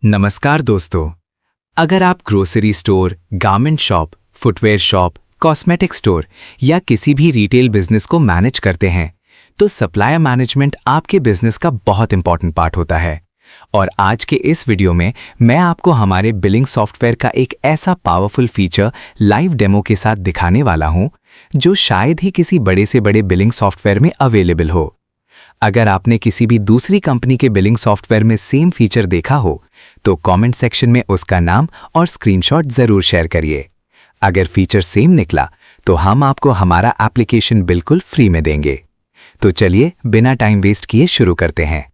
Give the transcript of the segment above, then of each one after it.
नमस्कार दोस्तों। अगर आप grocery store, garment shop, footwear shop, cosmetic store या किसी भी रिटेल बिजनेस को मैनेज करते हैं तो सप्लायर मैनेजमेंट आपके बिजनेस का बहुत इंपॉर्टेंट पार्ट होता है। और आज के इस वीडियो में मैं आपको हमारे बिलिंग सॉफ्टवेयर का एक ऐसा पावरफुल फीचर लाइव डेमो के साथ दिखाने वाला हूं जो शायद ही किसी बड़े से बड़े बिलिंग सॉफ्टवेयर में अवेलेबल हो। अगर आपने किसी भी दूसरी कंपनी के बिलिंग सॉफ्टवेयर में सेम फीचर देखा हो तो कमेंट सेक्शन में उसका नाम और स्क्रीनशॉट जरूर शेयर करिए। अगर फीचर सेम निकला तो हम आपको हमारा एप्लीकेशन बिल्कुल फ्री में देंगे। तो चलिए बिना टाइम वेस्ट किए शुरू करते हैं।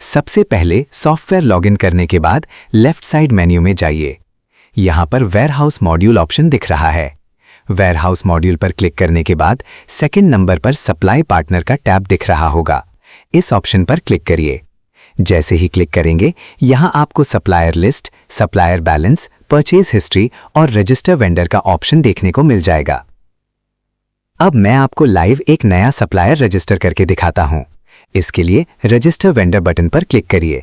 सबसे पहले सॉफ्टवेयर लॉगिन करने के बाद लेफ्ट साइड मेन्यू में जाइए। यहां पर वेयरहाउस मॉड्यूल ऑप्शन दिख रहा है। वेयरहाउस मॉड्यूल पर क्लिक करने के बाद सेकंड नंबर पर सप्लाई पार्टनर का टैब दिख रहा होगा। इस ऑप्शन पर क्लिक करिए। जैसे ही क्लिक करेंगे यहां आपको supplier list, supplier balance, purchase history और रजिस्टर वेंडर का ऑप्शन देखने को मिल जाएगा। अब मैं आपको लाइव एक नया सप्लायर रजिस्टर करके दिखाता हूं। इसके लिए रजिस्टर वेंडर बटन पर क्लिक करिए।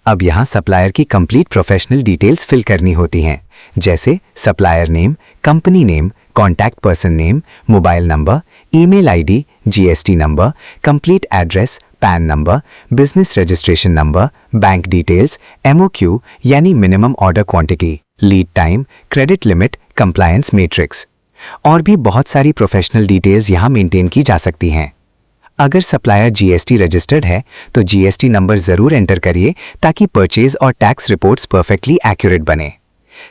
अब यहां सप्लायर की कंप्लीट प्रोफेशनल डिटेल्स फिल करनी होती हैं, जैसे supplier name, company name, contact person name, mobile number, email ID, GST number, complete address, PAN number, business registration number, bank details, MOQ यानी minimum order quantity, lead time, credit limit, compliance matrix और भी बहुत सारी professional details यहां maintain की जा सकती हैं। अगर सप्लायर जीएसटी रजिस्टर्ड है तो जीएसटी नंबर जरूर एंटर करिए ताकि परचेज और टैक्स रिपोर्ट्स परफेक्टली एक्यूरेट बने।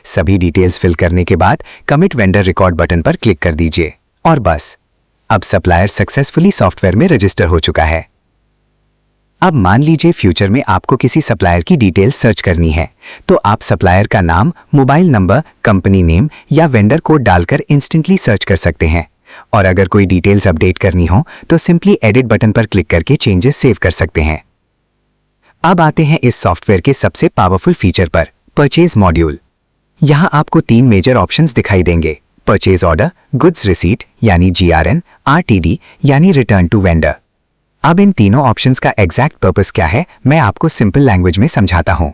सभी डिटेल्स फिल करने के बाद कमिट वेंडर रिकॉर्ड बटन पर क्लिक कर दीजिए और बस, अब सप्लायर सक्सेसफुली सॉफ्टवेयर में रजिस्टर हो चुका है। अब मान लीजिए फ्यूचर में आपको किसी सप्लायर की डिटेल्स सर्च करनी है तो आप सप्लायर का नाम, मोबाइल नंबर, कंपनी नेम या वेंडर कोड डालकर इंस्टेंटली सर्च कर सकते हैं। और अगर कोई डिटेल्स अपडेट करनी हो तो सिंपली एडिट बटन पर क्लिक करके चेंजेस सेव कर सकते हैं। अब आते हैं इस सॉफ्टवेयर के सबसे पावरफुल फीचर पर, परचेज मॉड्यूल। यहां आपको तीन मेजर ऑप्शंस दिखाई देंगे, परचेज ऑर्डर, गुड्स रिसीट यानी जीआरएन, आरटीडी यानी रिटर्न टू वेंडर। अब इन तीनों ऑप्शंस का एग्जैक्ट पर्पस क्या है मैं आपको सिंपल लैंग्वेज में समझाता हूं।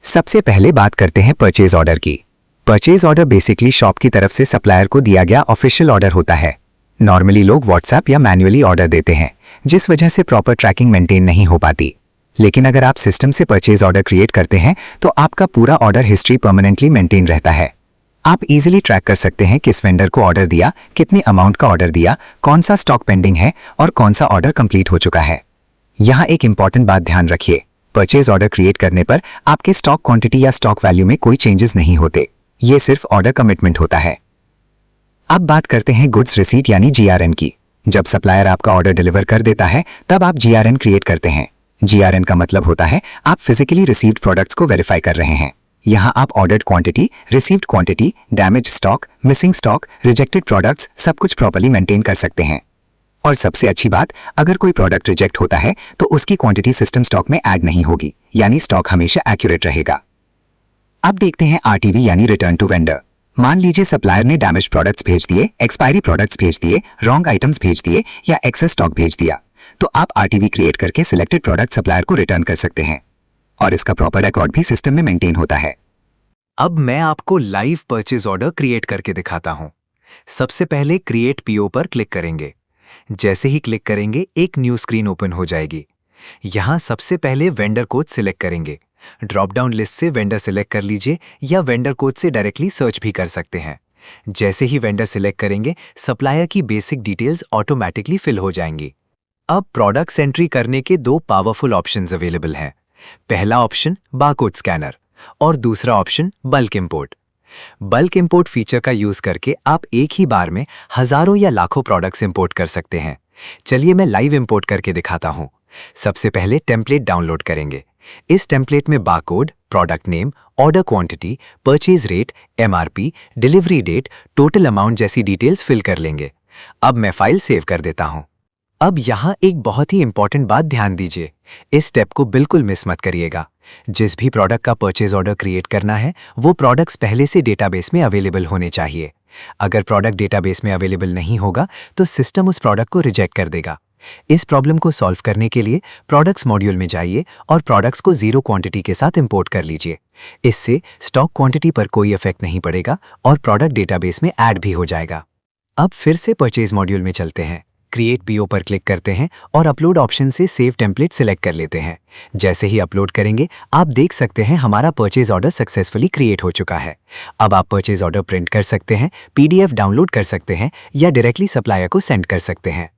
सबसे पहले बात करते हैं परचेज ऑर्डर की। परचेज ऑर्डर बेसिकली शॉप की तरफ से सप्लायर को दिया गया ऑफिशियल ऑर्डर होता है। नॉर्मली लोग व्हाट्सएप या मैन्युअली ऑर्डर देते हैं, जिस वजह से प्रॉपर ट्रैकिंग मेंटेन नहीं हो पाती। लेकिन अगर आप सिस्टम से परचेज ऑर्डर क्रिएट करते हैं तो आपका पूरा ऑर्डर हिस्ट्री परमानेंटली मेंटेन रहता है। आप इजीली ट्रैक कर सकते हैं किस वेंडर को ऑर्डर दिया, कितने अमाउंट का ऑर्डर दिया, कौन सा स्टॉक पेंडिंग है और कौन सा ऑर्डर कंप्लीट हो चुका है। यहाँ एक इंपॉर्टेंट बात ध्यान रखिए, परचेज ऑर्डर क्रिएट करने पर आपके स्टॉक क्वांटिटी या स्टॉक वैल्यू में कोई चेंजेस नहीं होते, ये सिर्फ ऑर्डर कमिटमेंट होता है। अब बात करते हैं गुड्स रिसीट यानी जीआरएन की। जब सप्लायर आपका ऑर्डर डिलीवर कर देता है तब आप जीआरएन क्रिएट करते हैं। जीआरएन का मतलब होता है आप फिजिकली रिसीव्ड प्रोडक्ट्स को वेरीफाई कर रहे हैं। यहां आप ordered quantity, received quantity, damage stock, missing stock, rejected products सब कुछ प्रॉपर्ली मेंटेन कर सकते हैं। और सबसे अच्छी बात, अगर कोई प्रोडक्ट रिजेक्ट होता है तो उसकी क्वांटिटी सिस्टम स्टॉक में ऐड नहीं होगी, यानी स्टॉक हमेशा एक्यूरेट रहेगा। अब देखते हैं आरटीवी यानी रिटर्न टू वेंडर। मान लीजिए सप्लायर ने डैमेज प्रोडक्ट्स भेज दिए, एक्सपायरी प्रोडक्ट्स भेज दिए, रॉन्ग आइटम्स भेज दिए या एक्सेस स्टॉक भेज दिया, तो आप आरटीवी क्रिएट करके सिलेक्टेड प्रोडक्ट सप्लायर को रिटर्न कर सकते हैं और इसका प्रॉपर रिकॉर्ड भी सिस्टम में मेंटेन होता है। अब मैं आपको लाइव परचेज ऑर्डर क्रिएट करके दिखाता हूं। सबसे पहले क्रिएट पीओ पर क्लिक करेंगे। जैसे ही क्लिक करेंगे एक न्यू स्क्रीन ओपन हो जाएगी। यहां सबसे पहले वेंडर कोड सिलेक्ट करेंगे। ड्रॉप डाउन लिस्ट से वेंडर सिलेक्ट कर लीजिए या वेंडर कोड से डायरेक्टली सर्च भी कर सकते हैं। जैसे ही वेंडर सिलेक्ट करेंगे सप्लायर की बेसिक डिटेल्स ऑटोमेटिकली फिल हो जाएंगी। अब प्रोडक्ट्स एंट्री करने के दो पावरफुल ऑप्शंस अवेलेबल हैं। पहला ऑप्शन बारकोड स्कैनर और दूसरा option bulk import. Bulk import feature का यूज करके आप एक ही बार में हजारों या लाखों प्रोडक्ट्स इंपोर्ट कर सकते हैं। चलिए मैं लाइव इंपोर्ट करके दिखाता हूं। सबसे पहले टेम्पलेट डाउनलोड करेंगे। इस टेम्पलेट में barcode, product name, order quantity, purchase rate, MRP, delivery date, total amount जैसी डिटेल्स फिल कर लेंगे। अब मैं फाइल सेव कर देता हूं। अब यहां एक बहुत ही इंपॉर्टेंट बात ध्यान दीजिए, इस स्टेप को बिल्कुल मिस मत करिएगा। जिस भी प्रोडक्ट का परचेज ऑर्डर क्रिएट करना है वो प्रोडक्ट्स पहले से डेटाबेस में अवेलेबल होने चाहिए। अगर प्रोडक्ट डेटाबेस में अवेलेबल नहीं होगा तो सिस्टम उस प्रोडक्ट को रिजेक्ट कर देगा। इस प्रॉब्लम को सॉल्व करने के लिए प्रोडक्ट्स मॉड्यूल में जाइए और प्रोडक्ट्स को जीरो क्वांटिटी के साथ इंपोर्ट कर लीजिए। इससे स्टॉक क्वांटिटी पर कोई इफेक्ट नहीं पड़ेगा और प्रोडक्ट डेटाबेस में ऐड भी हो जाएगा। अब फिर से परचेज मॉड्यूल में चलते हैं। क्रिएट पीओ पर क्लिक करते हैं और अपलोड ऑप्शन से सेव टेम्पलेट सिलेक्ट कर लेते हैं। जैसे ही अपलोड करेंगे आप देख सकते हैं हमारा परचेज ऑर्डर सक्सेसफुली क्रिएट हो चुका है। अब आप परचेज ऑर्डर प्रिंट कर सकते हैं, पीडीएफ डाउनलोड कर सकते हैं या डायरेक्टली सप्लायर को सेंड कर सकते हैं।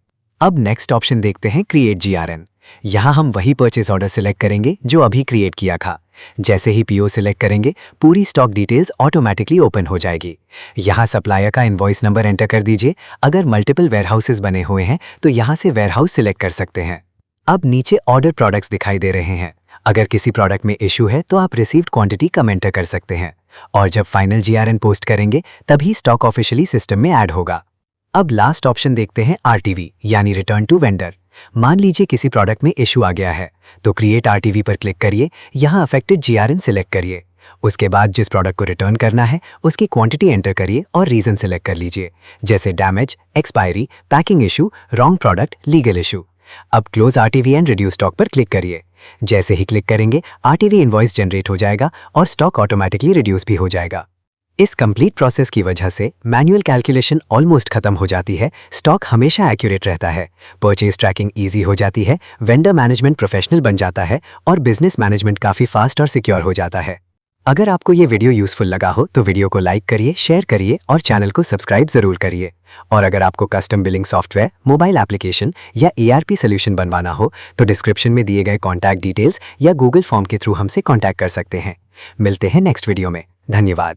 अब नेक्स्ट ऑप्शन देखते हैं क्रिएट जीआरएन। यहाँ हम वही परचेज ऑर्डर सिलेक्ट करेंगे जो अभी क्रिएट किया था। जैसे ही पीओ सिलेक्ट करेंगे पूरी स्टॉक डिटेल्स ऑटोमेटिकली ओपन हो जाएगी। यहाँ सप्लायर का इनवॉइस नंबर एंटर कर दीजिए। अगर मल्टीपल वेयरहाउसेस बने हुए हैं तो यहाँ से वेयरहाउस सिलेक्ट कर सकते हैं। अब नीचे ऑर्डर प्रोडक्ट्स दिखाई दे रहे हैं। अगर किसी प्रोडक्ट में इशू है तो आप रिसीव्ड क्वांटिटी कम एंटर कर सकते हैं और जब फाइनल जीआरएन पोस्ट करेंगे तभी स्टॉक ऑफिशियली सिस्टम में ऐड होगा। अब लास्ट ऑप्शन देखते हैं आरटीवी यानी रिटर्न टू वेंडर। मान लीजिए किसी प्रोडक्ट में इशू आ गया है तो क्रिएट आरटीवी पर क्लिक करिए। यहाँ अफेक्टेड जीआरएन सिलेक्ट करिए। उसके बाद जिस प्रोडक्ट को रिटर्न करना है उसकी क्वांटिटी एंटर करिए और रीजन सिलेक्ट कर लीजिए, जैसे damage, expiry, packing issue, wrong product, legal issue. अब close RTV and reduce stock पर क्लिक करिए। जैसे ही क्लिक करेंगे आरटीवी इनवॉइस जनरेट हो जाएगा और स्टॉक ऑटोमेटिकली रिड्यूस भी हो जाएगा। इस कंप्लीट प्रोसेस की वजह से मैनुअल कैलकुलेशन ऑलमोस्ट खत्म हो जाती है, स्टॉक हमेशा एक्यूरेट रहता है, परचेज ट्रैकिंग इजी हो जाती है, वेंडर मैनेजमेंट प्रोफेशनल बन जाता है और बिजनेस मैनेजमेंट काफ़ी फास्ट और सिक्योर हो जाता है। अगर आपको ये वीडियो यूजफुल लगा हो तो वीडियो को लाइक करिए, शेयर करिए और चैनल को सब्सक्राइब जरूर करिए। और अगर आपको custom billing software, mobile application या ERP सोल्यूशन बनवाना हो तो डिस्क्रिप्शन में दिए गए कॉन्टैक्ट डिटेल्स या गूगल फॉर्म के थ्रू हमसे कॉन्टैक्ट कर सकते हैं। मिलते हैं नेक्स्ट वीडियो में। धन्यवाद।